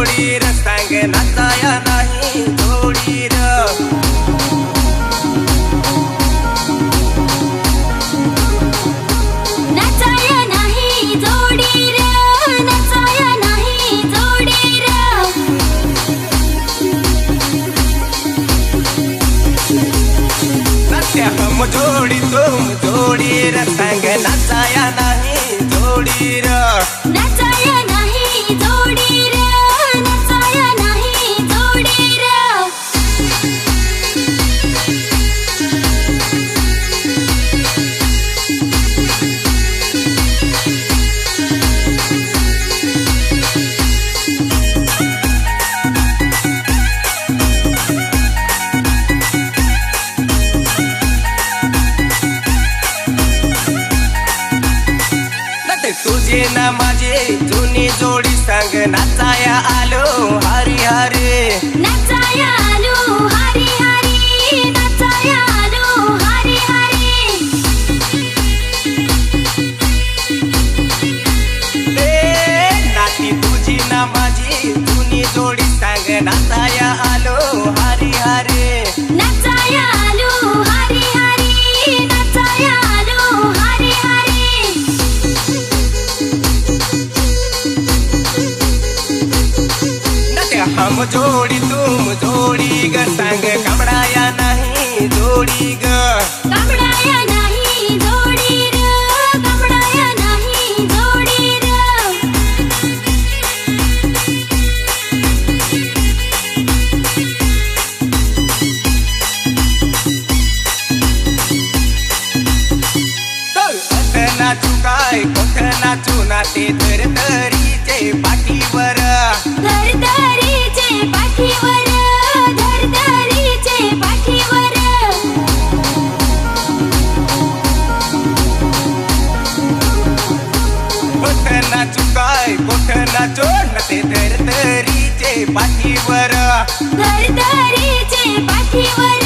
जोडी र सांग नाचाया नाही जोडी र नाचाया नाही जोडी र नाचाया नाही जोडी र नाच्या हम जोडी तुम जोडी र सांग नाचाया नाही जोडी र नाचाया नाही जोडी र नाचाया नाही जोडी र तुझे ना माझे जुनी जोडी सांग नाचाया आलो हरी हरी नाचाया आलो हरी हरी नाचाया आलो हरी हरी नाती तुझी ना माझी जुनी जोडी सांग नाचाया आलो हरी हरी नाचाया आलो हरी हरी नाचाया आलो हरी हरी हम जोडी तुम जोडी ग सांग कमडाया नाही जोडी ग कमडाया नाही जोडी र कमडाया नाही जोडी र नाचू काय कोठ नाचू नाते धरधरीचे पाठीवर धरधरीचे पाठीवर धरधरीचे पाठीवर कोठ नाचू काय कोठ नाचू नाते धरधरीचे पाठीवर धरधरीचे पाठीवर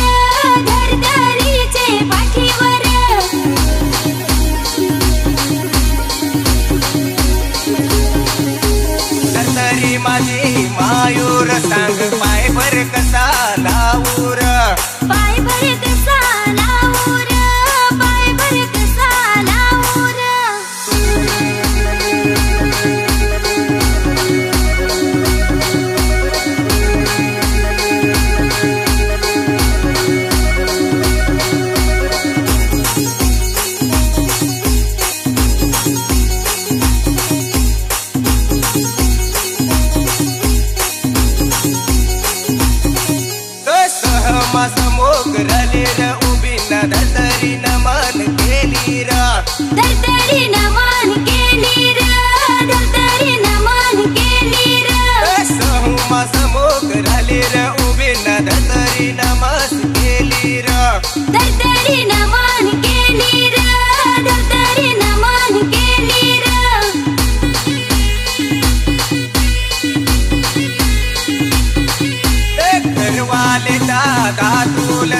धरधरीचे पाठीवर धरधरी माझी मायूर सांग पाय भर कसा लावूर पाय भर कसा लावूर पाय भर कसा लावूर समोग रले र उभी न धरतरी नमन केली र धरतरी नमन केली र धरतरी नमन केली र सहमा समोग रले र उभी न धरतरी नमस केली र धरतरी नमन केली र धरतरी नमन केली र घरवाले दादा तुल